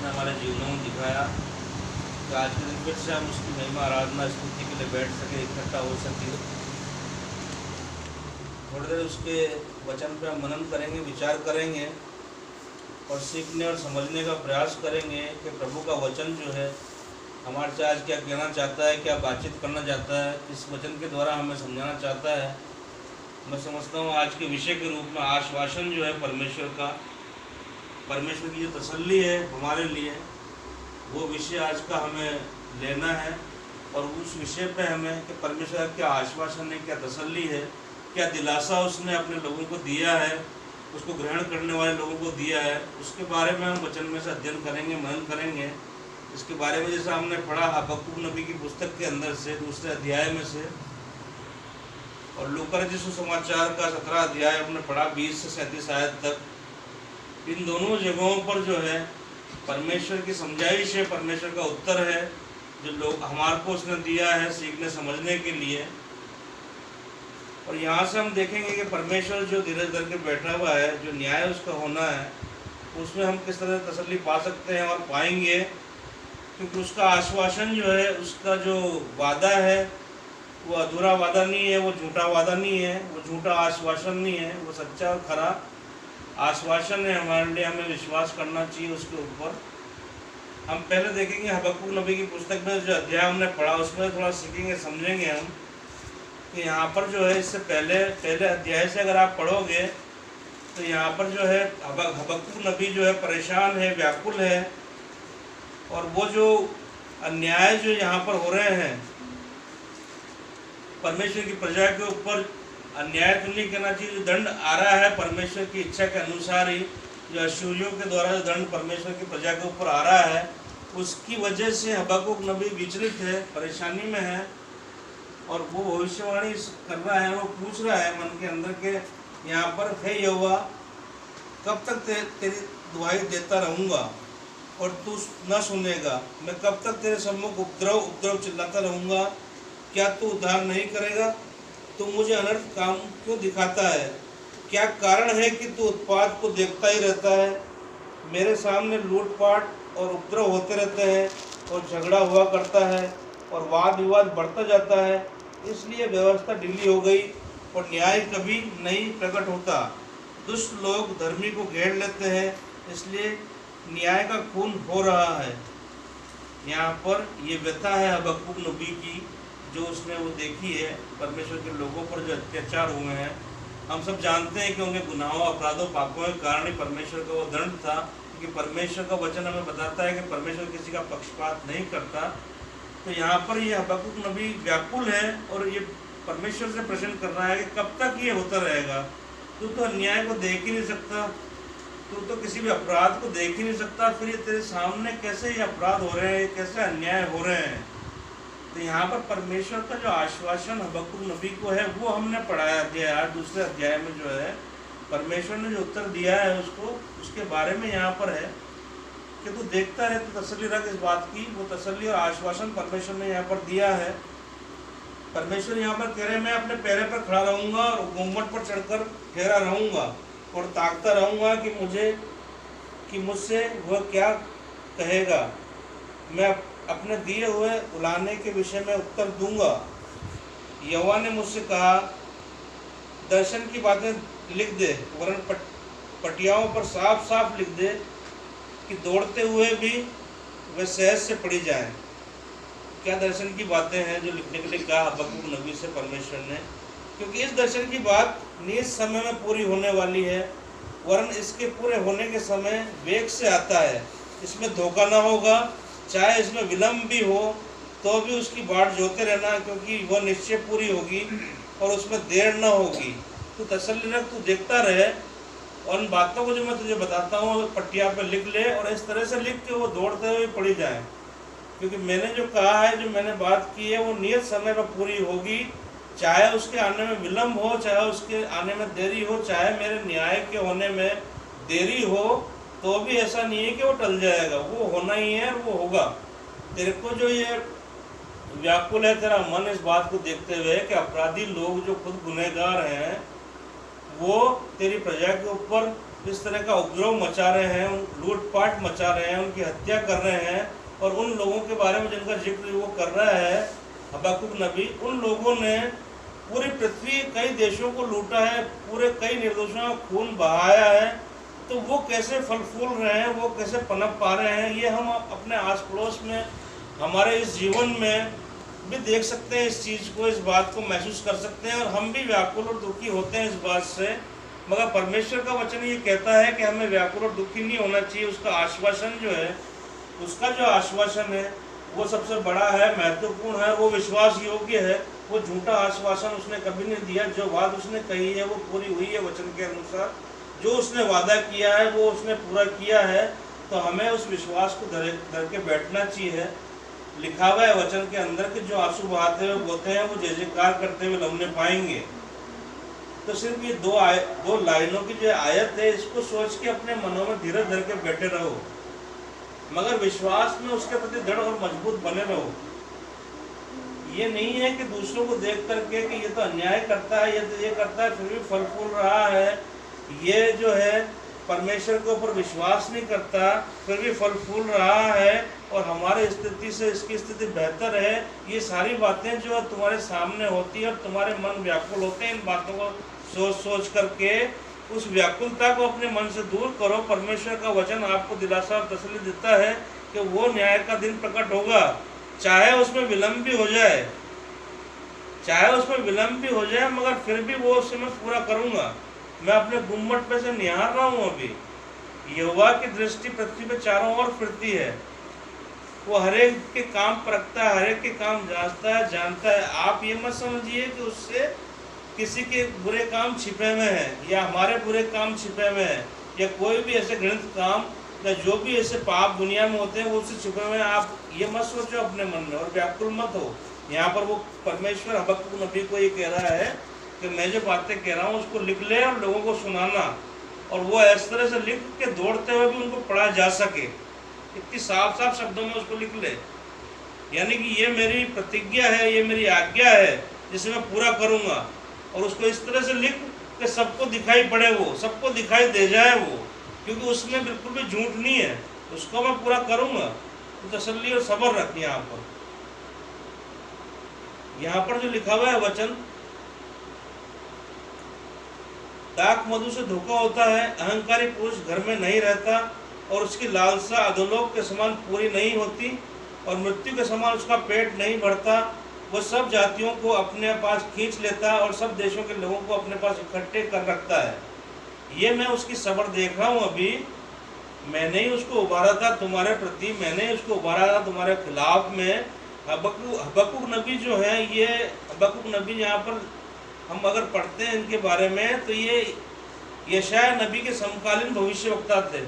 उसने हमारे जीवनों में दिखाया कि आज के दिन फिर से हम उसकी महिमा आराधना स्तुति के लिए बैठ सके, इकट्ठा हो सके। थोड़ी देर उसके वचन पर हम मनन करेंगे, विचार करेंगे और सीखने और समझने का प्रयास करेंगे कि प्रभु का वचन जो है हमारे से आज क्या कहना चाहता है, क्या बातचीत करना चाहता है, इस वचन के द्वारा हमें समझाना चाहता है। मैं समझता हूँ आज के विषय के रूप में आश्वासन जो है परमेश्वर का, परमेश्वर की जो तसल्ली है हमारे लिए, वो विषय आज का हमें लेना है। और उस विषय पे हमें कि परमेश्वर का क्या आश्वासन है, क्या तसल्ली है, क्या दिलासा उसने अपने लोगों को दिया है, उसको ग्रहण करने वाले लोगों को दिया है, उसके बारे में हम वचन में से अध्ययन करेंगे, मनन करेंगे। इसके बारे में जैसा हमने पढ़ा हबक्कुक नबी की पुस्तक के अंदर से दूसरे अध्याय में से, और लूका रचित सुसमाचार का 17 अध्याय हमने पढ़ा 20 से 37 आयत तक। इन दोनों जगहों पर जो है परमेश्वर की समझाइश है, परमेश्वर का उत्तर है जो लोग हमारे को उसने दिया है सीखने समझने के लिए। और यहाँ से हम देखेंगे कि परमेश्वर जो धीरज धर के बैठा हुआ है, जो न्याय उसका होना है, उसमें हम किस तरह तसल्ली पा सकते हैं और पाएंगे, क्योंकि उसका आश्वासन जो है, उसका जो वादा है वो अधूरा वादा नहीं है, वो झूठा वादा नहीं है, वो झूठा आश्वासन नहीं है, वो सच्चा और खरा आश्वासन है हमारे लिए। हमें विश्वास करना चाहिए उसके ऊपर। हम पहले देखेंगे हबक्कुक नबी की पुस्तक में जो अध्याय हमने पढ़ा उसमें थोड़ा सीखेंगे, समझेंगे हम कि यहाँ पर जो है इससे पहले अध्याय से अगर आप पढ़ोगे तो यहाँ पर जो है हबक्कुक नबी जो है परेशान है, व्याकुल है, और वो जो अन्याय जो यहाँ पर हो रहे हैं परमेश्वर की प्रजा के ऊपर, अन्याय तो नहीं कहना चाहिए, जो दंड आ रहा है परमेश्वर की इच्छा के अनुसार ही, जो अशूरियों के द्वारा जो दंड परमेश्वर की प्रजा के ऊपर आ रहा है, उसकी वजह से हबक्कुक नबी विचलित है, परेशानी में है। और वो भविष्यवाणी कर रहा है, वो पूछ रहा है मन के अंदर के यहाँ पर, हे यहोवा कब तक तेरी दुहाई देता रहूँगा और तू न सुनेगा? मैं कब तक तेरे सम्मुख उपद्रव चिल्लाता रहूँगा? क्या तू उद्धार नहीं करेगा? तू मुझे अनर्थ काम क्यों दिखाता है? क्या कारण है कि तू उत्पात को देखता ही रहता है? मेरे सामने लूटपाट और उपद्रव होते रहते हैं और झगड़ा हुआ करता है और वाद विवाद बढ़ता जाता है, इसलिए व्यवस्था ढीली हो गई और न्याय कभी नहीं प्रकट होता। दुष्ट लोग धर्मी को घेर लेते हैं, इसलिए न्याय का खून हो रहा है। यहाँ पर ये व्यथा है हबक्कुक नबी की, जो उसने वो देखी है परमेश्वर के लोगों पर जो अत्याचार हुए हैं। हम सब जानते हैं कि उनके गुनाहों, अपराधों, पापों के कारण ही परमेश्वर का वो दंड था, क्योंकि परमेश्वर का वचन हमें बताता है कि परमेश्वर किसी का पक्षपात नहीं करता। तो यहाँ पर ये हबक्कुक नबी व्याकुल है और ये परमेश्वर से प्रश्न कर रहा है कि कब तक ये होता रहेगा? तू तो अन्याय को देख ही नहीं सकता, तू तो किसी भी अपराध को देख ही नहीं सकता, फिर ये तेरे सामने कैसे ये अपराध हो रहे हैं, कैसे अन्याय हो रहे हैं? तो यहाँ पर परमेश्वर का जो आश्वासन हबक्कुक नबी को है वो हमने पढ़ाया अध्याय दूसरे अध्याय में जो है परमेश्वर ने जो उत्तर दिया है उसको, उसके बारे में यहाँ पर है कि तू देखता रहे, तो तसल्ली रख इस बात की। वो तसल्ली और आश्वासन परमेश्वर ने यहाँ पर दिया है। परमेश्वर यहाँ पर कह रहे हैं मैं अपने पैरों पर खड़ा रहूँगा और गुम्मट पर चढ़कर ठहरा रहूँगा और ताकता रहूँगा कि मुझसे वह क्या कहेगा। मैं अपने दिए हुए उलाहने के विषय में उत्तर दूंगा। यहोवा ने मुझसे कहा, दर्शन की बातें लिख दे, वरन पटियाओं पर साफ साफ लिख दे कि दौड़ते हुए भी वे सहज से पढ़ी जाएं। क्या दर्शन की बातें हैं जो लिखने के लिए कहा हबक्कुक नबी से परमेश्वर ने? क्योंकि इस दर्शन की बात नियत समय में पूरी होने वाली है, वरन इसके पूरे होने के समय वेग से आता है। इसमें धोखा ना होगा, चाहे इसमें विलम्ब भी हो तो भी उसकी बाट जोते रहना, क्योंकि वह निश्चय पूरी होगी और उसमें देर न होगी। तू तसल्ली रख, तू देखता रहे, और उन बातों को जो मैं तुझे बताता हूँ पट्टिया पे लिख ले, और इस तरह से लिख के वो दौड़ते हुए पढ़ी जाए। क्योंकि मैंने जो कहा है, जो मैंने बात की है, वो नियत समय पर पूरी होगी, चाहे उसके आने में विलम्ब हो, चाहे उसके आने में देरी हो, चाहे मेरे न्याय के होने में देरी हो, तो भी ऐसा नहीं है कि वो टल जाएगा, वो होना ही है और वो होगा। तेरे को जो ये व्याकुल है तेरा मन इस बात को देखते हुए कि अपराधी लोग जो खुद गुनहगार हैं वो तेरी प्रजा के ऊपर इस तरह का उपद्रव मचा रहे हैं, लूटपाट मचा रहे हैं, उनकी हत्या कर रहे हैं, और उन लोगों के बारे में जिनका जिक्र वो कर रहा है हबक्कुक नबी, उन लोगों ने पूरी पृथ्वी कई देशों को लूटा है, पूरे कई निर्दोषों का खून बहाया है, तो वो कैसे फल फूल रहे हैं, वो कैसे पनप पा रहे हैं, ये हम अपने आस पड़ोस में, हमारे इस जीवन में भी देख सकते हैं। इस चीज़ को, इस बात को महसूस कर सकते हैं, और हम भी व्याकुल और दुखी होते हैं इस बात से। मगर परमेश्वर का वचन ये कहता है कि हमें व्याकुल और दुखी नहीं होना चाहिए। उसका आश्वासन जो है, उसका जो आश्वासन है वो सबसे बड़ा है, महत्वपूर्ण है, वो विश्वास योग्य है। वो झूठा आश्वासन उसने कभी नहीं दिया। जो बात उसने कही है वो पूरी हुई है वचन के अनुसार। जो उसने वादा किया है वो उसने पूरा किया है। तो हमें उस विश्वास को धर के बैठना चाहिए। लिखा हुआ है वचन के अंदर कि जो आंसू बहाते हुए बोते हैं वो जय जयकार करते हुए लौटने पाएंगे। तो सिर्फ ये दो लाइनों की जो आयत है, इसको सोच के अपने मनों में धीरज धर के बैठे रहो, मगर विश्वास में उसके प्रति दृढ़ और मजबूत बने रहो। ये नहीं है कि दूसरों को देख करके कि ये तो अन्याय करता है, ये तो ये करता है, फिर भी फल फूल रहा है, ये जो है परमेश्वर के ऊपर विश्वास नहीं करता, फिर भी फल फूल रहा है, और हमारे स्थिति से इसकी स्थिति बेहतर है। ये सारी बातें जो तुम्हारे सामने होती है और तुम्हारे मन व्याकुल होते हैं, इन बातों को सोच सोच करके उस व्याकुलता को अपने मन से दूर करो। परमेश्वर का वचन आपको दिलासा और तसल्ली देता है कि वो न्याय का दिन प्रकट होगा, चाहे उसमें विलम्ब भी हो जाए, चाहे उसमें विलम्ब भी हो जाए, मगर फिर भी वो उसे मैं पूरा करूँगा। मैं अपने गुम्मट पे से निहार रहा हूँ अभी। यहोवा की दृष्टि पृथ्वी पे चारों ओर फिरती है, वो हरेक के काम परखता है, हरेक के काम जांचता है, जानता है। आप ये मत समझिए कि उससे किसी के बुरे काम छिपे हुए हैं या हमारे बुरे काम छिपे हुए हैं, या कोई भी ऐसे घृणित काम या जो भी ऐसे पाप दुनिया में होते हैं वो उससे छुपे हुए हैं। आप ये मत सोचो अपने मन में और व्याकुल मत हो। यहाँ पर वो परमेश्वर हबक्कुक नबी को ये कह रहा है कि मैं जो बातें कह रहा हूँ उसको लिख ले और लोगों को सुनाना, और वो इस तरह से लिख के दौड़ते हुए भी उनको पढ़ा जा सके, इतनी साफ साफ शब्दों में उसको लिख ले। यानी कि ये मेरी प्रतिज्ञा है, ये मेरी आज्ञा है जिसे मैं पूरा करूँगा, और उसको इस तरह से लिख कि सबको दिखाई पड़े, वो सबको दिखाई दे जाए वो, क्योंकि उसमें बिल्कुल भी झूठ नहीं है, उसको मैं पूरा करूँगा। तो तसल्ली और सब्र रख। यहाँ पर जो लिखा हुआ है वचन, दाख मधु से धोखा होता है, अहंकारी पुरुष घर में नहीं रहता, और उसकी लालसा अधोलोक के समान पूरी नहीं होती, और मृत्यु के समान उसका पेट नहीं बढ़ता। वो सब जातियों को अपने पास खींच लेता है और सब देशों के लोगों को अपने पास इकट्ठे कर रखता है। ये मैं उसकी सब्र देख रहा हूँ अभी। मैंने ही उसको उबारा था तुम्हारे प्रति, मैंने ही उसको उबारा था तुम्हारे खिलाफ में। हबक्कुक नबी जो है, ये हबक्कुक नबी यहाँ पर हम अगर पढ़ते हैं इनके बारे में, तो ये यशाया नबी के समकालीन भविष्यवक्ता थे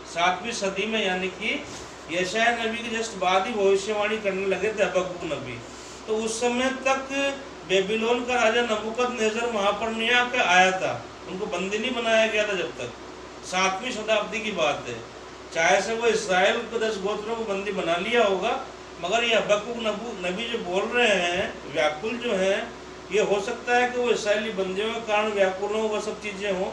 7वीं सदी में, यानी कि यशाया नबी के जस्ट बाद ही भविष्यवाणी करने लगे थे हबक्कुक नबी। तो उस समय तक बेबीलोन का राजा नबूकदनेस्सर वहाँ पर नहीं आकर आया था, उनको बंदी नहीं बनाया गया था जब तक। 7वीं शताब्दी की बात है। चाहे से वो इसराइल को 10 गोत्रों को बंदी बना लिया होगा, मगर ये हबक्कुक नबी जो बोल रहे हैं, व्याकुल जो है, ये हो सकता है कि वो इसराइली बंदियों के कारण व्याकुल हो, वह सब चीज़ें हों,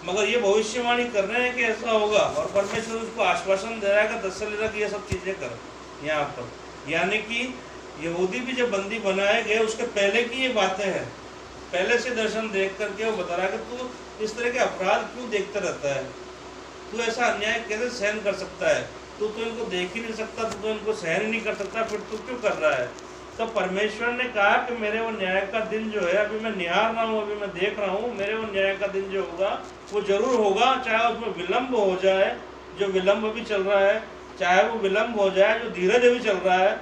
मगर ये भविष्यवाणी कर रहे हैं कि ऐसा होगा, और परमेश्वर उसको आश्वासन दे रहा है कि तसल्ली रख, ये सब चीज़ें कर। यहाँ पर यानी कि यहूदी भी जब बंदी बनाए गए उसके पहले की ये बातें हैं, पहले से दर्शन देख करके वो बता रहा है कि तू इस तरह के अपराध क्यों देखता रहता है, तू ऐसा अन्याय कैसे सहन कर सकता है, तू तो इनको देख ही नहीं सकता, तू तो इनको सहन ही नहीं कर सकता, फिर तू क्यों कर रहा है। तो परमेश्वर ने कहा कि मेरे वो न्याय का दिन जो है, अभी मैं निहार रहा हूँ, अभी मैं देख रहा हूँ, मेरे वो न्याय का दिन जो होगा वो जरूर होगा, चाहे उसमें विलम्ब हो जाए, जो विलम्ब अभी चल रहा है, चाहे वो विलम्ब हो जाए, जो धीरज अभी चल रहा है।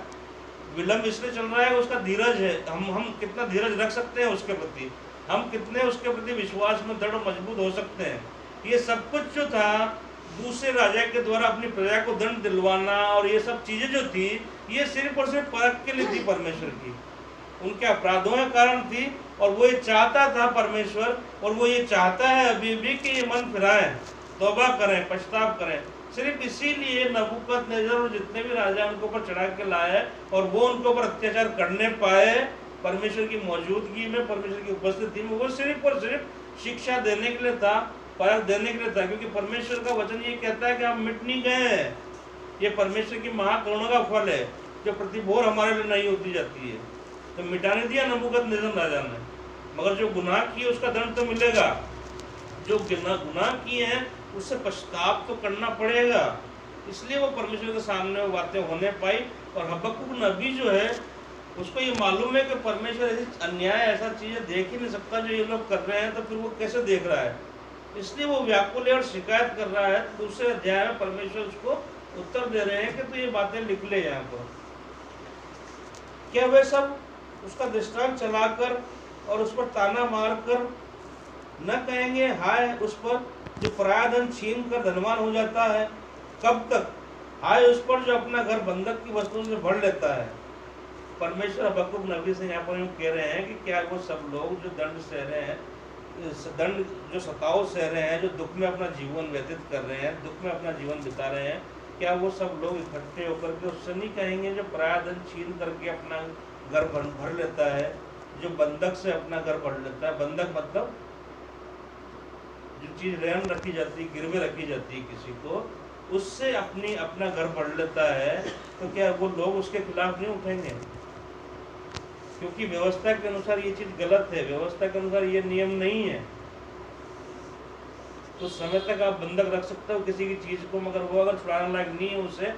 विलम्ब इसलिए चल रहा है उसका धीरज है, हम कितना धीरज रख सकते हैं उसके प्रति, हम कितने उसके प्रति विश्वास में दृढ़ मजबूत हो सकते हैं। ये सब कुछ जो था दूसरे राजा के द्वारा अपनी प्रजा को दंड दिलवाना और ये सब चीज़ें जो थी, ये सिर्फ और सिर्फ परख के लिए थी परमेश्वर की, उनके अपराधों के कारण थी, और वो ये चाहता था परमेश्वर, और वो ये चाहता है अभी भी कि ये मन फिराएं, तौबा करें, पछताव करें। सिर्फ इसीलिए नबूकदनेस्सर और जितने भी राजा उनके ऊपर चढ़ा के लाए और वो उनके ऊपर अत्याचार करने पाए परमेश्वर की मौजूदगी में, परमेश्वर की उपस्थिति में, वो सिर्फ और सिर्फ शिक्षा देने के लिए था परख देने के लिए था, क्योंकि परमेश्वर का वचन ये कहता है कि हम मिट नहीं गए हैं। ये परमेश्वर की महाकरुणा का फल है जो प्रतिभोर हमारे लिए नहीं होती जाती है। तो मिटाने दिया नबूकदनेस्सर राजा ने, मगर जो गुनाह किए उसका दंड तो मिलेगा। जो गुनाह किए हैं उससे पश्चाताप तो करना पड़ेगा। इसलिए वो परमेश्वर के सामने वो बातें होने पाई। और हबक्कुक नबी जो है उसको ये मालूम है कि परमेश्वर ऐसी अन्याय, ऐसा चीज़ें देख ही नहीं सकता जो ये लोग कर रहे हैं, तो फिर वो कैसे देख रहा है। इसलिए वो व्याकुल है और शिकायत कर रहा है। दूसरे अध्याय में परमेश्वर उसको उत्तर दे रहे हैं कि तो ये बातें लिख ले यहाँ पर। क्या वे सब उसका दृष्टांत चलाकर और उस पर ताना मारकर न कहेंगे हाय उस पर जो पराया धन छीन कर धनवान हो जाता है? कब तक? हाय उस पर जो अपना घर बंधक की वस्तुओं से भर लेता है। परमेश्वर हबक्कुक नबी से यहाँ पर यूँ कह रहे हैं कि क्या वो सब लोग जो दंड सह रहे हैं, दंड जो सताव सह रहे हैं, जो दुख में अपना जीवन व्यतीत कर रहे हैं, दुख में अपना जीवन बिता रहे हैं, क्या वो सब लोग इकट्ठे होकर के उससे नहीं कहेंगे जो पराया धन छीन करके अपना घर भर लेता है, जो बंधक से अपना घर भर लेता है? बंधक मतलब जो चीज़ रहन रखी जाती है, गिरवे रखी जाती है किसी को, उससे अपना घर भर लेता है, तो क्या वो लोग उसके खिलाफ नहीं उठेंगे? क्योंकि व्यवस्था के अनुसार ये चीज़ गलत है, व्यवस्था के अनुसार ये नियम नहीं है। तो समय तक आप बंधक रख सकते हो किसी की चीज़ को, मगर वो अगर छुड़ाने लायक नहीं है उसे,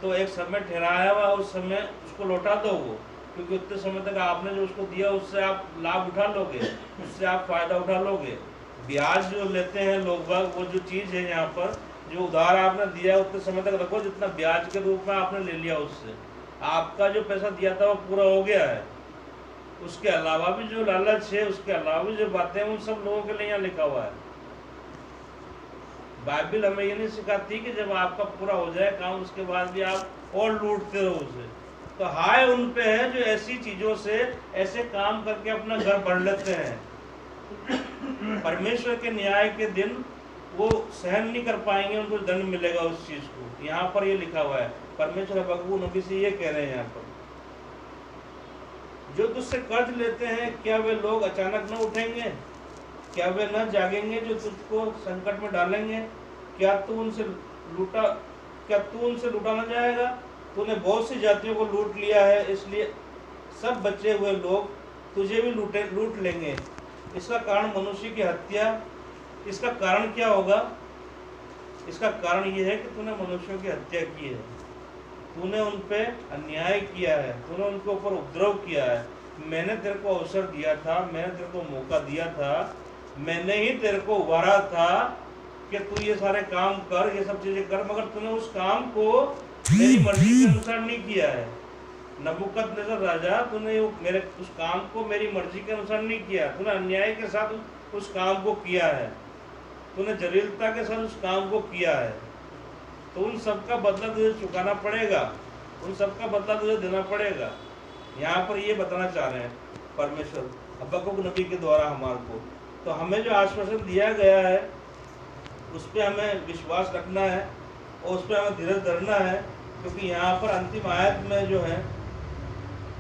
तो एक समय ठहराया हुआ उस समय उसको लौटा दो वो, क्योंकि उतने समय तक आपने जो उसको दिया उससे आप लाभ उठा लोगे, उससे आप फायदा उठा लोगे। ब्याज जो लेते हैं लोग बाग, वो जो चीज़ है यहाँ पर जो उधार आपने दिया उतने समय तक रखो जितना ब्याज के रूप में आपने ले लिया, उससे आपका जो पैसा दिया था वो पूरा हो गया है। उसके अलावा भी जो लालच है, उसके अलावा भी जो बातें हैं, उन सब लोगों के लिए यहाँ लिखा हुआ है। बाइबल हमें ये नहीं सिखाती कि जब आपका पूरा हो जाए काम उसके बाद भी आप और लूटते रहो उसे। तो हाय उन पे है जो ऐसी चीज़ों से, ऐसे काम करके अपना घर भर लेते हैं। परमेश्वर के न्याय के दिन वो सहन नहीं कर पाएंगे, उनको दंड मिलेगा उस चीज़ को। यहाँ पर ये लिखा हुआ है। परमेश्वर हबक्कुक नबी से ये कह रहे हैं यहाँ पर, जो तुझसे कर्ज लेते हैं क्या वे लोग अचानक न उठेंगे? क्या वे न जागेंगे जो तुझको संकट में डालेंगे? क्या तू उनसे लूटा न जाएगा? तूने बहुत सी जातियों को लूट लिया है, इसलिए सब बचे हुए लोग तुझे भी लूट लेंगे। इसका कारण मनुष्य की हत्या। इसका कारण क्या होगा? इसका कारण ये है कि तूने मनुष्यों की हत्या की है, तूने उन पे अन्याय किया है, तूने उनके ऊपर उपद्रव किया है। मैंने तेरे को अवसर दिया था, मैंने तेरे को मौका दिया था, मैंने ही तेरे को उभारा था कि तू ये सारे काम कर, ये सब चीज़ें कर, मगर तूने उस काम को मेरी मर्जी के अनुसार नहीं किया है। नबूकदनेस्सर राजा, तूने मेरे उस काम को मेरी मर्जी के अनुसार नहीं किया, तूने अन्याय के साथ उस काम को किया है, तूने जलीलता के साथ उस काम को किया है। तो उन सब का बदला तुझे चुकाना पड़ेगा, उन सब का बदला तुझे देना पड़ेगा। यहाँ पर ये बताना चाह रहे हैं परमेश्वर हबक्कुक नबी के द्वारा हमारे को। तो हमें जो आश्वासन दिया गया है उस पर हमें विश्वास रखना है और उस पर हमें धीरज धरना है, क्योंकि यहाँ पर अंतिम आयत में जो है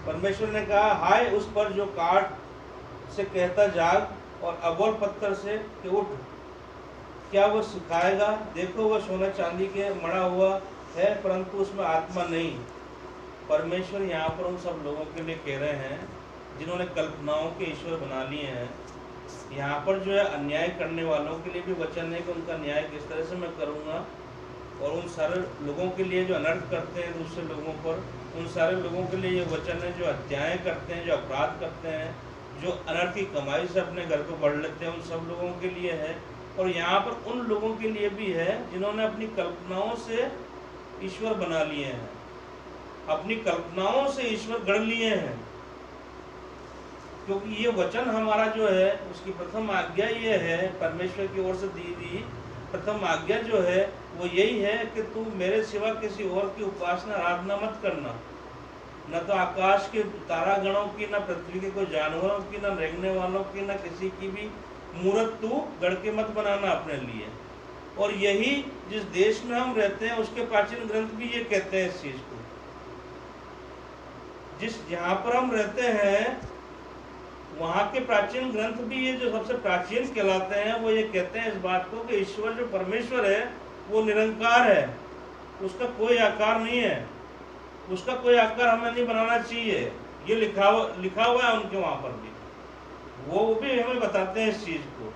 परमेश्वर ने कहा, हाय उस पर जो काठ से कहता जाग और अबोल पत्थर से कि उठ, क्या वो सिखाएगा? देखो वह सोना चांदी के मढ़ा हुआ है, परंतु उसमें आत्मा नहीं। परमेश्वर यहाँ पर उन सब लोगों के लिए कह रहे हैं जिन्होंने कल्पनाओं के ईश्वर बना लिए हैं। यहाँ पर जो है अन्याय करने वालों के लिए भी वचन है कि उनका न्याय किस तरह से मैं करूँगा, और उन सारे लोगों के लिए जो अनर्थ करते हैं दूसरे लोगों पर, उन सारे लोगों के लिए ये वचन है जो हत्याएँ करते हैं, जो अपराध करते हैं, जो अनर्थ की कमाई से अपने घर को बढ़ लेते हैं, उन सब लोगों के लिए है। और यहाँ पर उन लोगों के लिए भी है जिन्होंने अपनी कल्पनाओं से ईश्वर बना लिए हैं, अपनी कल्पनाओं से ईश्वर गढ़ लिए हैं। क्योंकि ये वचन हमारा जो है उसकी प्रथम आज्ञा ये है, परमेश्वर की ओर से दी प्रथम आज्ञा जो है वो यही है कि तू मेरे सिवा किसी और की उपासना आराधना मत करना। न तो आकाश के तारागणों की, न पृथ्वी के कोई जानवरों की, न रेंगने वालों की, न किसी की भी मूर्त तू गढ़ के मत बनाना अपने लिए। और यही जिस देश में हम रहते हैं उसके प्राचीन ग्रंथ भी ये कहते हैं इस चीज़ को। जहाँ पर हम रहते हैं वहाँ के प्राचीन ग्रंथ भी ये जो सबसे प्राचीन कहलाते हैं वो ये कहते हैं इस बात को कि ईश्वर जो परमेश्वर है वो निरंकार है, उसका कोई आकार नहीं है, उसका कोई आकार हमें नहीं बनाना चाहिए। ये लिखा हुआ है उनके वहाँ पर भी, वो भी हमें बताते हैं इस चीज़ को।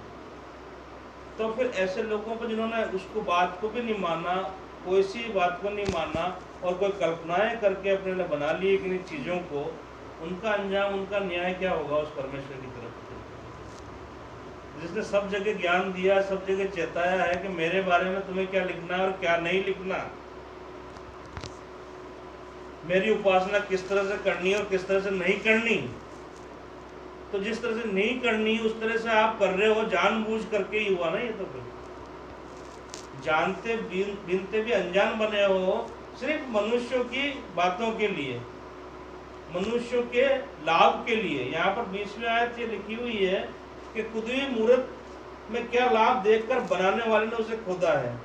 तो फिर ऐसे लोगों पर जिन्होंने उसको बात को भी नहीं माना, कोई सी बात को नहीं माना और कोई कल्पनाएं करके अपने लिए बना लिए किन्हीं चीज़ों को, उनका अंजाम, उनका न्याय क्या होगा उस परमेश्वर की तरफ से, जिसने सब जगह ज्ञान दिया, सब जगह चेताया है कि मेरे बारे में तुम्हें क्या लिखना है और क्या नहीं लिखना, मेरी उपासना किस तरह से करनी है और किस तरह से नहीं करनी। तो जिस तरह से नहीं करनी उस तरह से आप कर रहे हो, जानबूझ करके ही हुआ ना ये। तो फिर जानते बीनते भी अनजान बने हो, सिर्फ मनुष्यों की बातों के लिए, मनुष्यों के लाभ के लिए। यहाँ पर 20वीं आयत ये लिखी हुई है कि खुदी हुई मूर्त में क्या लाभ देखकर बनाने वाले ने उसे खोदा है,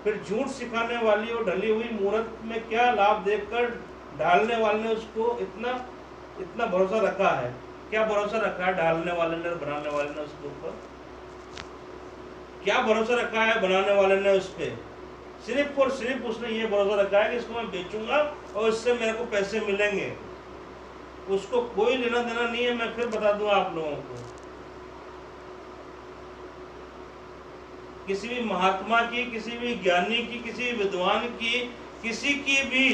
फिर झूठ सिखाने वाली और ढली हुई मूर्त में क्या लाभ देखकर ढालने वाले ने उसको इतना भरोसा रखा है। क्या भरोसा रखा है ढालने वाले ने और बनाने वाले ने उसके ऊपर? क्या भरोसा रखा है बनाने वाले ने उस पर? सिर्फ और सिर्फ उसने ये भरोसा रखा है कि इसको मैं बेचूंगा और इससे मेरे को पैसे मिलेंगे। उसको कोई लेना देना नहीं है। मैं फिर बता दूं आप लोगों को, किसी भी महात्मा की, किसी भी ज्ञानी की, किसी विद्वान की, किसी की भी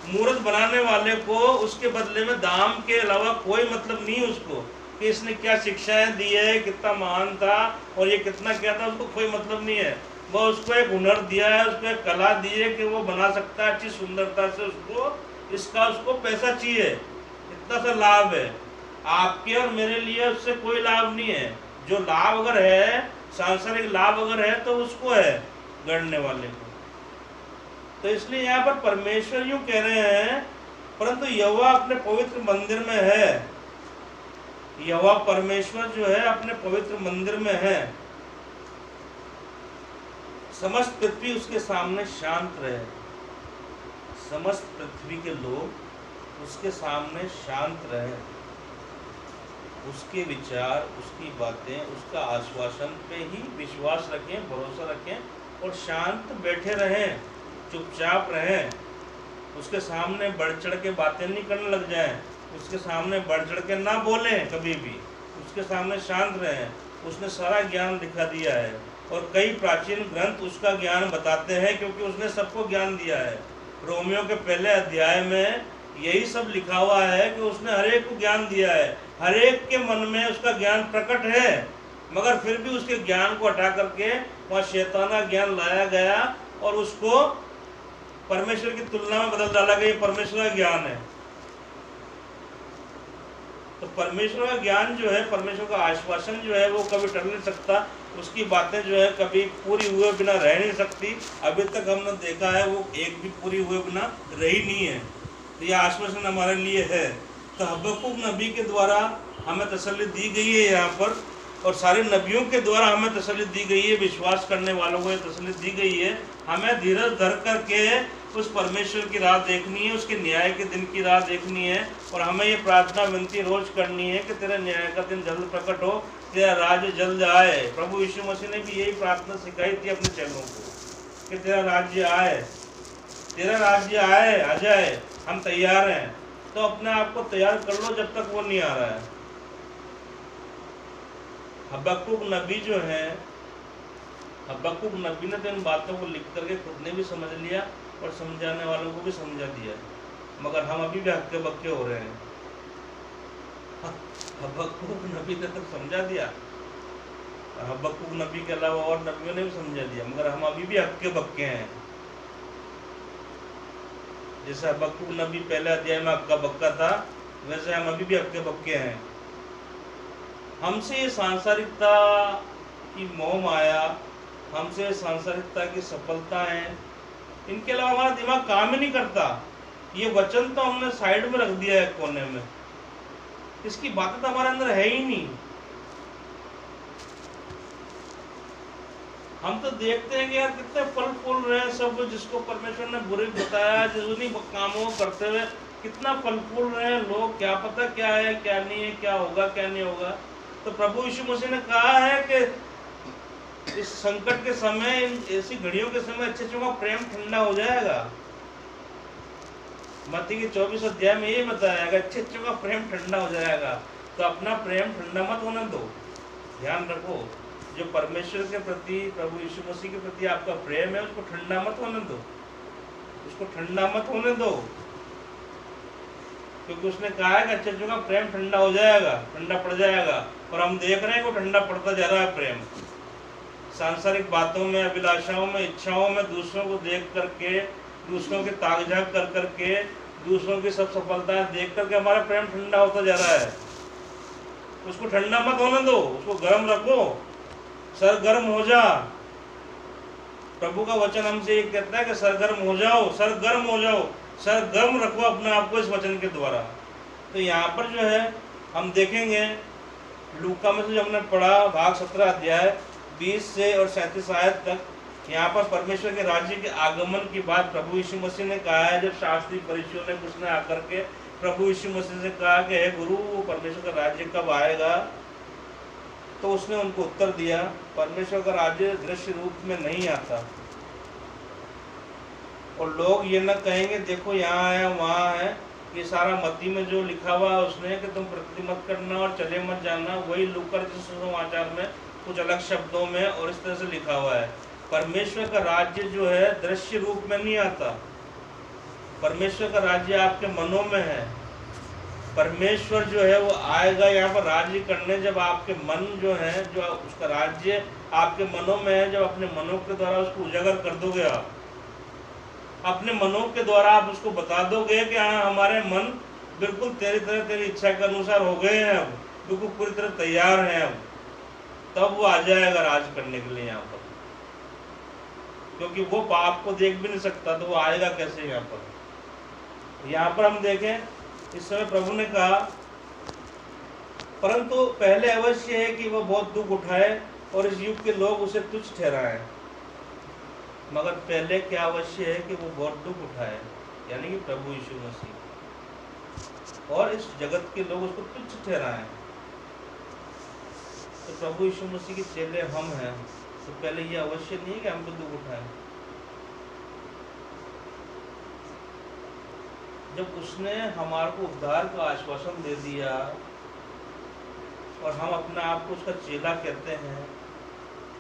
मूर्त बनाने वाले को उसके बदले में दाम के अलावा कोई मतलब नहीं उसको कि इसने क्या शिक्षाएं दी है, कितना महान था और ये कितना क्या था, उसको कोई मतलब नहीं है। वह उसको एक हुनर दिया है, उसको एक कला दी है कि वो बना सकता है अच्छी सुंदरता से, उसको पैसा चाहिए, इतना सा लाभ है। आपके और मेरे लिए उससे कोई लाभ नहीं है। जो लाभ अगर है, सांसारिक लाभ अगर है तो उसको है गढ़ने वाले को। तो इसलिए यहाँ पर परमेश्वर यूं कह रहे हैं, परंतु यहोवा अपने पवित्र मंदिर में है। यहोवा परमेश्वर जो है अपने पवित्र मंदिर में है। समस्त पृथ्वी उसके सामने शांत रहे। समस्त पृथ्वी के लोग उसके सामने शांत रहे। उसके विचार, उसकी बातें, उसका आश्वासन पे ही विश्वास रखें, भरोसा रखें और शांत बैठे रहें, चुपचाप रहें। उसके सामने बढ़ चढ़ के बातें नहीं करने लग जाएं, उसके सामने बढ़ चढ़ के ना बोलें कभी भी, उसके सामने शांत रहें। उसने सारा ज्ञान दिखा दिया है और कई प्राचीन ग्रंथ उसका ज्ञान बताते हैं, क्योंकि उसने सबको ज्ञान दिया है। रोमियो के पहले अध्याय में यही सब लिखा हुआ है कि उसने हर एक को ज्ञान दिया है, हर एक के मन में उसका ज्ञान प्रकट है, मगर फिर भी उसके ज्ञान को हटा करके वहाँ शैताना ज्ञान लाया गया और उसको परमेश्वर की तुलना में बदल डाला गया। ये परमेश्वर का ज्ञान है। तो परमेश्वर का ज्ञान जो है, परमेश्वर का आश्वासन जो है, वो कभी टल नहीं सकता। उसकी बातें जो है कभी पूरी हुए बिना रह नहीं सकती। अभी तक हमने देखा है वो एक भी पूरी हुए बिना रही नहीं है। तो ये आश्वासन हमारे लिए है। तो हबक्कुक नबी के द्वारा हमें तसल्ली दी गई है यहाँ पर, और सारे नबियों के द्वारा हमें तसल्ली दी गई है। विश्वास करने वालों को ये तसल्ली दी गई है। हमें धीरज धर करके उस परमेश्वर की राह देखनी है, उसके न्याय के दिन की राह देखनी है, और हमें ये प्रार्थना विनती रोज करनी है कि तेरे न्याय का दिन जल्द प्रकट हो, तेरा राज्य जल्द आए। प्रभु यीशु मसीह ने भी यही प्रार्थना सिखाई थी अपने चेलों को कि तेरा राज्य आए, तेरा राज्य आए, आ जाए। हम तैयार हैं, तो अपने आप को तैयार कर लो जब तक वो नहीं आ रहा है। हबक्कुक नबी जो है, हबक्कुक नबी ने तो इन बातों को लिख करके खुद ने भी समझ लिया और समझाने वालों को भी समझा दिया, मगर हम अभी भी हक्के बक्के हो रहे हैं। हबक्कुक नबी ने तो समझा दिया, हबक्कुक नबी के अलावा और नबियों ने भी समझा दिया, मगर हम अभी भी हक्के बक्के हैं। जैसे हबक्कुक नबी पहले अध्याय में हक्का बक्का था, वैसे हम अभी भी हक्के बक्के हैं। हमसे ये सांसारिकता की मोह माया, हमसे सांसारिकता की सफलताएं, इनके अलावा हमारा दिमाग काम ही नहीं करता। ये वचन तो हमने साइड में रख दिया है कोने में, इसकी बातें तो हमारे अंदर है ही नहीं। हम तो देखते हैं कि यार कितने फल फूल रहे हैं सब, जिसको परमेश्वर ने बुरे बताया, जिस उन्हीं कामों को करते हुए कितना फल फूल रहे हैं लोग, क्या पता क्या है क्या नहीं है, क्या होगा क्या नहीं होगा। तो प्रभु यीशु मसीह ने कहा है कि इस संकट के समय, ऐसी घड़ियों के समय अच्छे अच्छों का प्रेम ठंडा हो जाएगा। मत्ती के 24 अध्याय में ये बताया गया, अच्छे अच्छों का प्रेम ठंडा हो जाएगा। तो अपना प्रेम ठंडा मत होने दो। ध्यान रखो, जो परमेश्वर के प्रति, प्रभु यीशु मसीह के प्रति आपका प्रेम है, उसको ठंडा मत होने दो, उसको ठंडा मत होने दो। क्योंकि उसने कहा है कि अच्छे अच्छों का प्रेम ठंडा हो जाएगा, ठंडा पड़ जाएगा। और हम देख रहे हैं वो ठंडा पड़ता जा रहा है प्रेम। सांसारिक बातों में, अभिलाषाओं में, इच्छाओं में, दूसरों को देख करके, दूसरों के ताक-झाँक कर करके, दूसरों की सब सफलताएं देख करके हमारा प्रेम ठंडा होता जा रहा है। उसको ठंडा मत होने दो, उसको गर्म रखो, सरगर्म हो जा। प्रभु का वचन हमसे ये कहता है कि सरगर्म हो जाओ, सरगर्म हो जाओ, सरगर्म रखो अपने आप को इस वचन के द्वारा। तो यहाँ पर जो है हम देखेंगे लूका में से जो हमने पढ़ा, भाग 17 अध्याय 20 से और 37 आयत तक, यहाँ पर परमेश्वर के राज्य के आगमन की बात प्रभु यीशु मसीह ने कहा है। जब शास्त्री फरीसियों ने उसने आकर के प्रभु यीशु मसीह से कहा कि हे गुरु, वो परमेश्वर का राज्य कब आएगा, तो उसने उनको उत्तर दिया, परमेश्वर का राज्य दृश्य रूप में नहीं आता। और लोग ये न कहेंगे देखो यहाँ है वहाँ है, ये सारा मत्ती में जो लिखा हुआ है उसने कि तुम प्रकृति मत करना और चले मत जाना, वही लूका सुसमाचार में कुछ अलग शब्दों में और इस तरह से लिखा हुआ है। परमेश्वर का राज्य जो है दृश्य रूप में नहीं आता। परमेश्वर का राज्य आपके मनों में है। परमेश्वर जो है वो आएगा यहाँ पर राज्य करने, जब आपके मन जो है, जो उसका राज्य आपके मनों में है, जब अपने मनों के द्वारा उसको उजागर कर दोगे आप, अपने मनों के द्वारा आप उसको बता दोगे कि हाँ हमारे मन बिल्कुल तेरी तरह, तेरी इच्छा के अनुसार हो गए हैं, अब बिल्कुल पूरी तरह तैयार हैं, अब तब वो आ जाएगा राज करने के लिए यहाँ पर। क्योंकि वो पाप को देख भी नहीं सकता, तो वो आएगा कैसे यहाँ पर। यहाँ पर हम देखें, इस समय प्रभु ने कहा, परंतु पहले अवश्य है कि वह बहुत दुख उठाए और इस युग के लोग उसे तुच्छ ठहराएं। मगर पहले क्या अवश्य है कि वो बहुत दुख उठाए, यानी कि प्रभु यीशु मसीह, और इस जगत के लोग उसको तुच्छ ठहराएं। तो प्रभु यीशु मसीह के चेले हम हैं, तो पहले ये अवश्य नहीं है कि हम तो दुख उठाएं। जब उसने हमारे को उद्धार का आश्वासन दे दिया और हम अपने आप को उसका चेला कहते हैं,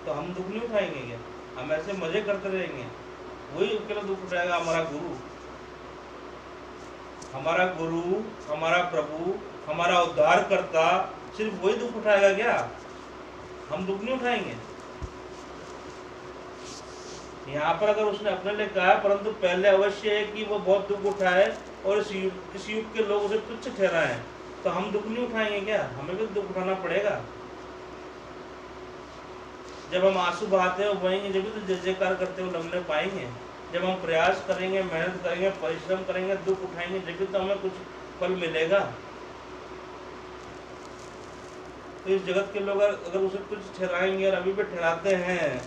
तो हम दुख नहीं उठाएंगे क्या? हम ऐसे मजे करते रहेंगे? वही अकेला दुख उठाएगा हमारा गुरु, हमारा गुरु, हमारा प्रभु, हमारा उद्धार करता, सिर्फ वही दुख उठाएगा क्या? हम दुख नहीं उठाएंगे। यहाँ पर अगर उसने अपने लिए कहा, परंतु पहले अवश्य है कि वो बहुत दुख उठाए और इस युग के लोग उसे तुच्छ ठहराएं, तो हम दुख नहीं उठाएंगे क्या? हमें भी दुख उठाना पड़ेगा। जब हम आंसू बहाते हो बहेंगे, जब भी तो जय जयकार करते हो लमने पाएंगे। जब हम प्रयास करेंगे, मेहनत करेंगे, परिश्रम करेंगे, दुख उठाएंगे, जब भी तो हमें कुछ फल मिलेगा। तो इस जगत के लोग अगर उसे तुच्छ ठहराएंगे, और अभी भी ठहराते हैं,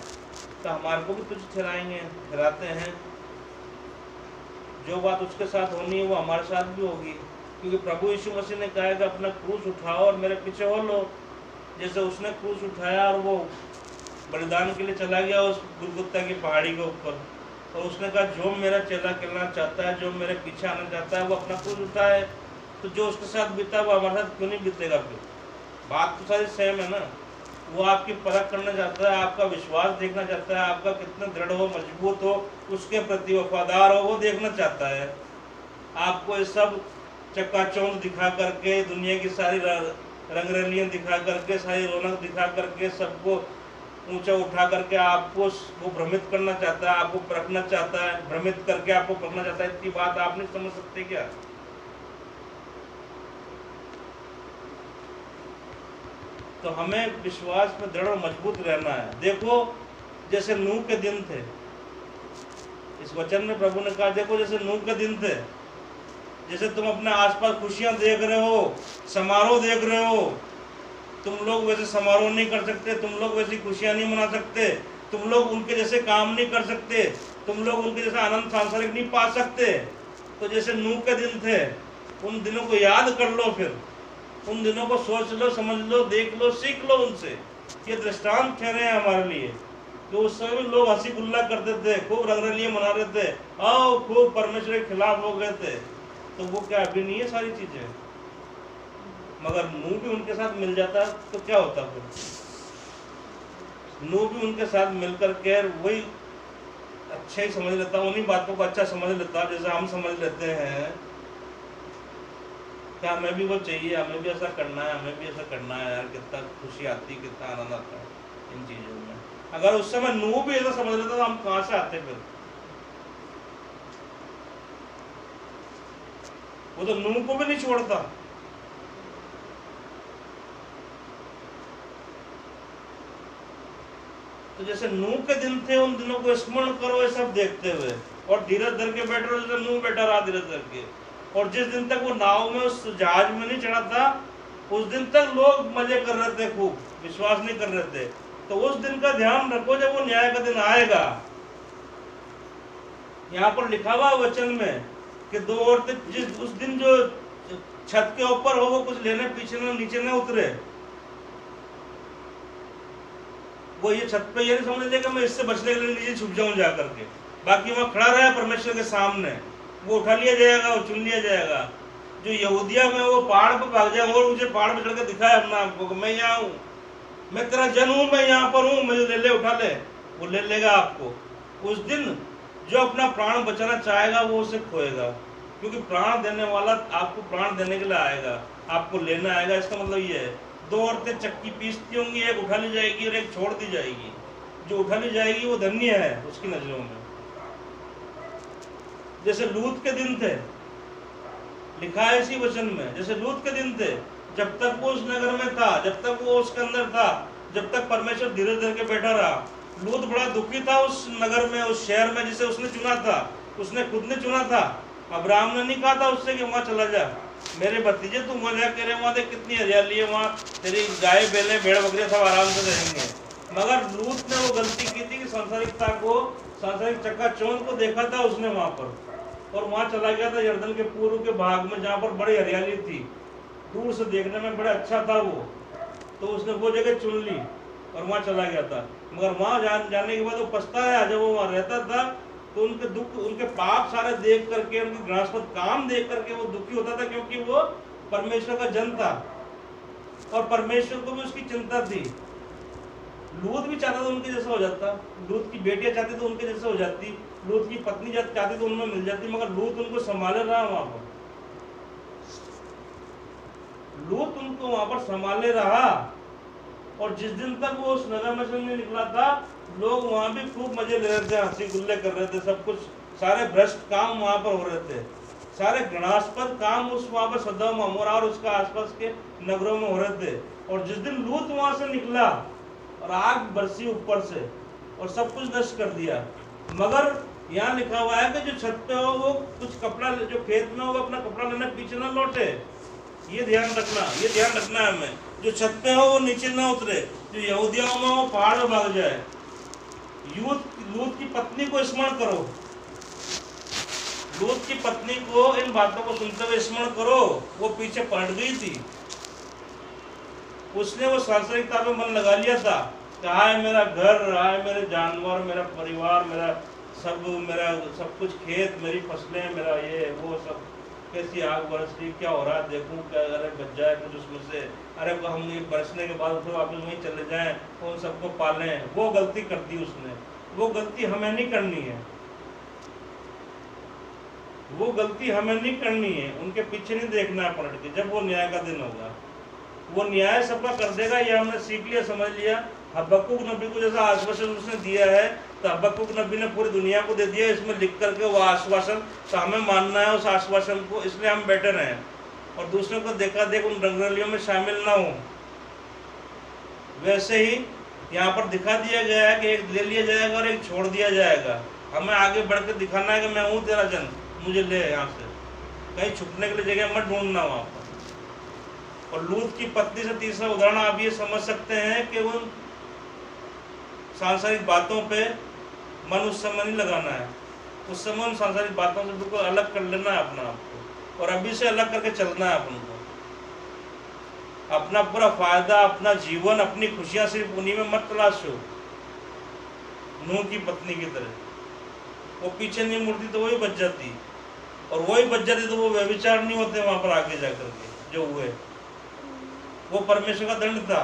तो हमारे को भी तुच्छ ठहराएंगे, ठहराते हैं। जो बात उसके साथ होनी है वो हमारे साथ भी होगी, क्योंकि प्रभु यीशु मसीह ने कहा कि अपना क्रूस उठाओ और मेरे पीछे हो लो। जैसे उसने क्रूस उठाया और वो बलिदान के लिए चला गया उस गुलगुत्ता की पहाड़ी के ऊपर, और उसने कहा जो मेरा चेला कहना चाहता है, जो मेरे पीछे आना चाहता है, वो अपना क्रूस उठाए। तो जो उसके साथ बीता वो हमारे साथ क्यों नहीं बीतेगा? फिर बात तो सारी सेम है ना। वो आपकी परख करना चाहता है, आपका विश्वास देखना चाहता है, आपका कितना दृढ़ हो, मजबूत हो, उसके प्रति वफादार हो, वो देखना चाहता है। आपको ये सब चकाचौंध दिखा करके, दुनिया की सारी रंगरलियाँ दिखा करके, सारी रौनक दिखा करके, सबको ऊंचा उठा करके आपको वो भ्रमित करना चाहता है, आपको परखना चाहता है, भ्रमित करके आपको परखना चाहता है। इतनी बात आप नहीं समझ सकते क्या? तो हमें विश्वास में दृढ़ और मजबूत रहना है। देखो जैसे नूह के दिन थे, इस वचन में प्रभु ने कहा देखो जैसे नूह के दिन थे। जैसे तुम अपने आसपास खुशियां देख रहे हो, समारोह देख रहे हो, तुम लोग वैसे समारोह नहीं कर सकते, तुम लोग वैसी खुशियां नहीं मना सकते, तुम लोग उनके जैसे काम नहीं कर सकते, तुम लोग उनके जैसा आनंद सांसारिक नहीं पा सकते। तो जैसे नूह के दिन थे, उन दिनों को याद कर लो, फिर उन दिनों को सोच लो, समझ लो, देख लो, सीख लो उनसे। ये दृष्टांत ठहरे हैं हमारे लिए। तो उस समय लोग हंसी गुल्ला करते थे, खूब रंगरलियां मना रहे थे, आओ खूब परमेश्वर के खिलाफ हो गए थे। तो वो क्या अभी नहीं है सारी चीजें? मगर नूह भी उनके साथ मिल जाता तो क्या होता फिर? नूह भी उनके साथ मिलकर के वही अच्छा ही समझ लेता, उन्हीं बातों को अच्छा समझ लेता जैसे हम समझ लेते हैं। क्या हमें भी वो चाहिए, हमें भी ऐसा करना है, हमें भी ऐसा करना है यार, कितना खुशी आती, कितना आनंद आता है इन चीजों में। अगर उस समय नूह भी ऐसा समझ लेता तो हम कहां से आते फिर? वो तो नूह को भी नहीं छोड़ता। तो जैसे नूह के दिन थे, उन दिनों को स्मरण करो ये सब देखते हुए, और धीरज धर के बैठ रहे, जैसे नूह बैठा रहा धीरज धर के। और जिस दिन तक वो नाव में, उस जहाज में नहीं चढ़ा था, उस दिन तक लोग मजे कर रहे थे, खूब विश्वास नहीं कर रहे थे। तो उस दिन का ध्यान रखो जब वो न्याय का दिन आएगा। यहाँ पर लिखा हुआ वचन में कि दो औरतें जिस उस दिन जो छत के ऊपर हो, वो कुछ लेने पीछे न नीचे न उतरे। वो ये छत पे ये नहीं समझ लेगा मैं इससे बचने के लिए नीचे छुप जाऊं जा करके, बाकी वहां खड़ा रहा परमेश्वर के सामने, वो उठा लिया जाएगा, वो चुन लिया जाएगा। जो यहूदिया में वो पहाड़ पर भाग जाए और मुझे पहाड़ पर चढ़ के दिखाए अपना आपको, मैं यहाँ हूँ, मैं तेरा जन हूँ, मैं यहाँ पर हूँ, मुझे ले ले, उठा ले, वो ले लेगा आपको। उस दिन जो अपना प्राण बचाना चाहेगा वो उसे खोएगा, क्योंकि प्राण देने वाला आपको प्राण देने के लिए आएगा, आपको लेना आएगा। इसका मतलब ये है, दो औरतें चक्की पीसती होंगी, एक उठा ली जाएगी और एक छोड़ दी जाएगी। जो उठा ली जाएगी वो धन्य है उसकी नजरों में। जैसे लूत के दिन थे, लिखा है इसी वचन में, जैसे लूत के दिन थे, जब तक वो उस नगर में था, जब तक वो उसके अंदर था, जब तक परमेश्वर धीरज धर के बैठा रहा। लूत बड़ा दुखी था उस नगर में, उस शहर में जिसे उसने चुना था, उसने खुद ने चुना था। अब्राहम ने नहीं कहा था उससे कि वहां चला जा, मेरे भतीजे तू वहां जाके रहे, वहां देख कितनी हरियाली है, वहां तेरी गाय बैले भेड़ बकरियां सब आराम से रहेंगे। मगर लूत ने वो गलती की थी कि सांसारिकता को, सांसारिक चकाचौंध को देखा था उसने वहां पर, और वहां चला गया था यर्दन के पूर्व के भाग में जहां पर बड़ी हरियाली थी, दूर से देखने में बड़ा अच्छा था वो। तो उसने वो जगह चुन ली और वहां चला गया था। मगर वहां जाने के बाद वो पछताया, जब वो वहां रहता था तो उनके दुख, उनके पाप सारे देख करके, उनके घृणास्पद काम देख करके वो दुखी होता था, क्योंकि वो परमेश्वर का जन था और परमेश्वर को भी उसकी चिंता थी। लूत भी चाहता था उनके जैसा हो जाता, लूत की बेटियां चाहती तो उनके जैसा हो जाती, लूत की पत्नी चाहती तो उनमें मिल जाती, मगर लूत उनको संभाले रहा वहां पर, लूत उनको वहां पर संभाले रहा। और जिस दिन तक वो उस नगर में से नहीं निकला था, लोग वहां भी खूब मजे ले रहे थे, हंसी गुल्ले कर रहे थे, सब कुछ, सारे भ्रष्ट काम वहां पर हो रहे थे, सारे घृणास्पद काम उस वहां पर सदोम अमोरा और उसका आसपास के नगरों में हो रहे थे। और जिस दिन लूत वहां से निकला और आग बरसी ऊपर से और सब कुछ नष्ट कर दिया। मगर यहाँ लिखा हुआ है कि जो छत पे हो वो कुछ कपड़ा, जो खेत में हो वो अपना कपड़ा लेने पीछे ना लौटे। ये ध्यान रखना, ये ध्यान रखना है हमें। जो छत पे हो वो नीचे ना उतरे, जो यहूदियों में हो पहाड़ में भाग जाए। लूत की पत्नी को स्मरण करो, लूत की पत्नी को इन बातों को सुनते हुए स्मरण करो। वो पीछे पलट गई थी, उसने वो सांसारिकता में मन लगा लिया था, हाय मेरा घर, हाय मेरे जानवर, मेरा परिवार, मेरा सब कुछ, खेत, मेरी फसलें, मेरा ये वो सब, कैसी आग बरस रही, क्या हो रहा है देखूं, क्या, अरे बच जाए कुछ उसमें से, अरे हम ये बरसने के बाद फिर वापस वहीं चले जाएं, उन सबको पालें। वो गलती कर दी उसने, वो गलती हमें नहीं करनी है, वो गलती हमें नहीं करनी है। उनके पीछे नहीं देखना है पलट के। जब वो न्याय का दिन होगा, वो न्याय सबका कर देगा, ये हमने सीख लिया, समझ लिया। हबक्कुक नबी को जैसा आश्वासन उसने दिया है, तो हबक्कुक नबी ने पूरी दुनिया को दे दिया इसमें लिख करके वो आश्वासन। तो हमें मानना है उस आश्वासन को, इसलिए हम बैठे रहें और दूसरों को देखा देख उन रंगरलियों में शामिल ना हो। वैसे ही यहाँ पर दिखा दिया गया है कि एक ले लिया जाएगा और एक छोड़ दिया जाएगा। हमें आगे बढ़ के दिखाना है कि मैं हूँ तेरा जन, मुझे ले यहाँ से, कहीं छुपने के लिए जगह मत ढूंढना वहाँ पर। और लूत की पत्नी से तीसरा उदाहरण आप ये समझ सकते हैं कि उन सांसारिक बातों पे मन उस समय नहीं लगाना है। उस समय उन सांसारिक बातों से बिल्कुल अलग कर लेना है अपना आपको, और अभी से अलग करके चलना है अपन को। अपना पूरा फायदा, अपना जीवन, अपनी खुशियां सिर्फ उन्हीं में मत तलाशो, नूह की पत्नी की तरह। वो पीछे नहीं मुड़ती तो वही बच जाती, और वही बच जाती तो वो व्यभिचार नहीं होते वहां पर आगे जाकर के जो हुए। वो परमेश्वर का दंड था।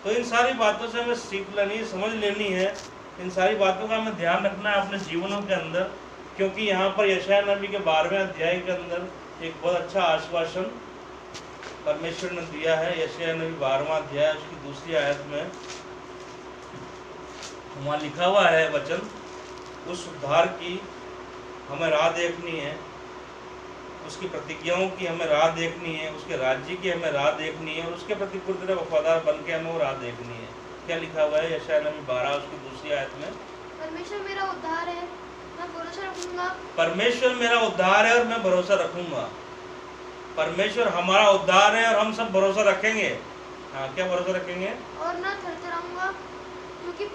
तो इन सारी बातों से हमें सीख लेनी, समझ लेनी है, इन सारी बातों का हमें ध्यान रखना है अपने जीवनों के अंदर, क्योंकि यहाँ पर यशायाह नबी के 12वें अध्याय के अंदर एक बहुत अच्छा आश्वासन परमेश्वर ने दिया है। यशायाह नबी 12वां अध्याय उसकी दूसरी आयत में वहाँ लिखा हुआ है वचन, उस उद्धार की हमें राह देखनी है, उसकी प्रतिज्ञाओं की हमें राह देखनी है, उसके राज्य की हमें राह देखनी है, और उसके प्रति पूरी तरह वफादार बन के हमें वो राह देखनी है। क्या लिखा हुआ है यशायाह नबी 12 उसकी दूसरी आयत में? परमेश्वर मेरा उद्धार है, मैं भरोसा रखूंगा। परमेश्वर मेरा उद्धार है और मैं भरोसा रखूंगा। परमेश्वर हमारा उद्धार है और हम सब भरोसा रखेंगे। हाँ, क्या भरोसा रखेंगे? और ना थरथराऊंगा, क्योंकि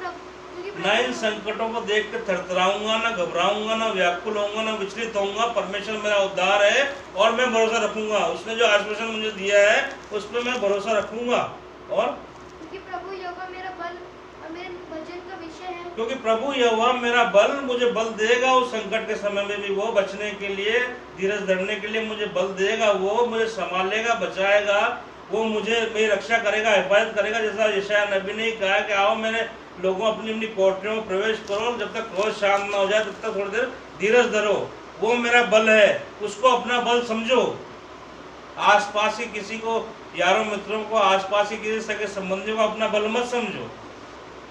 ना इन संकटों को देख कर थरथराऊंगा, ना घबराऊंगा, ना व्याकुल होऊंगा, ना विचलित होऊंगा। परमेश्वर मेरा उद्धार है और मैं भरोसा रखूंगा। उसने जो आश्वासन मुझे दिया है उस पर मैं भरोसा रखूंगा। और क्योंकि प्रभु यहोवा मेरा बल और मेरे भजन का विषय है। क्योंकि प्रभु यहोवा मेरा बल, मुझे बल देगा उस संकट के समय में भी। वो बचने के लिए, धीरज धरने के लिए मुझे बल देगा। वो मुझे संभालेगा, बचाएगा, वो मुझे मेरी रक्षा करेगा, हिफाजत करेगा। जैसा यशायाह नबी ने कहा कि आओ मेरे लोगों अपनी अपनी कोठरियों में प्रवेश करो, जब तक क्रोध शांत ना हो जाए तब तक थोड़ी देर धीरज धरो। वो मेरा बल है, उसको अपना बल समझो। आसपास के किसी को, यारों मित्रों को, आसपास के किसी सगे संबंधियों को अपना बल मत समझो।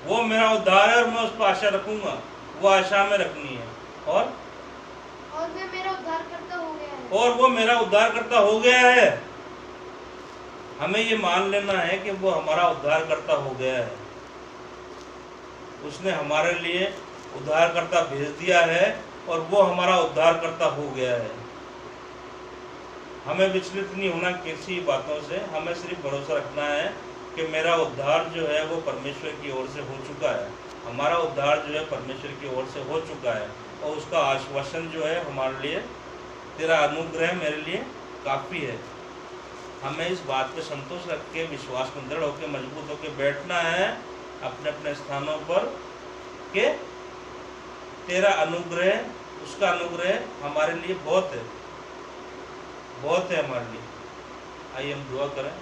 वो मेरा उद्धार है और मैं उस पर आशा रखूंगा। वो आशा में रखनी है। और वे मेरा उद्धारकर्ता हो गया है। और वो मेरा उद्धारकर्ता हो गया है। हमें ये मान लेना है कि वो हमारा उद्धारकर्ता हो गया है। उसने हमारे लिए उद्धारकर्ता भेज दिया है और वो हमारा उद्धारकर्ता हो गया है। हमें विचलित नहीं होना किसी बातों से। हमें सिर्फ भरोसा रखना है कि मेरा उद्धार जो है वो परमेश्वर की ओर से हो चुका है। हमारा उद्धार जो है परमेश्वर की ओर से हो चुका है, और उसका आश्वासन जो है हमारे लिए, तेरा अनुग्रह मेरे लिए काफ़ी है। हमें इस बात पे संतोष रख के, विश्वास में दृढ़ होकर, मजबूत होकर बैठना है अपने अपने स्थानों पर, कि तेरा अनुग्रह, उसका अनुग्रह हमारे लिए बहुत है, बहुत है हमारे लिए। आइए हम दुआ करें।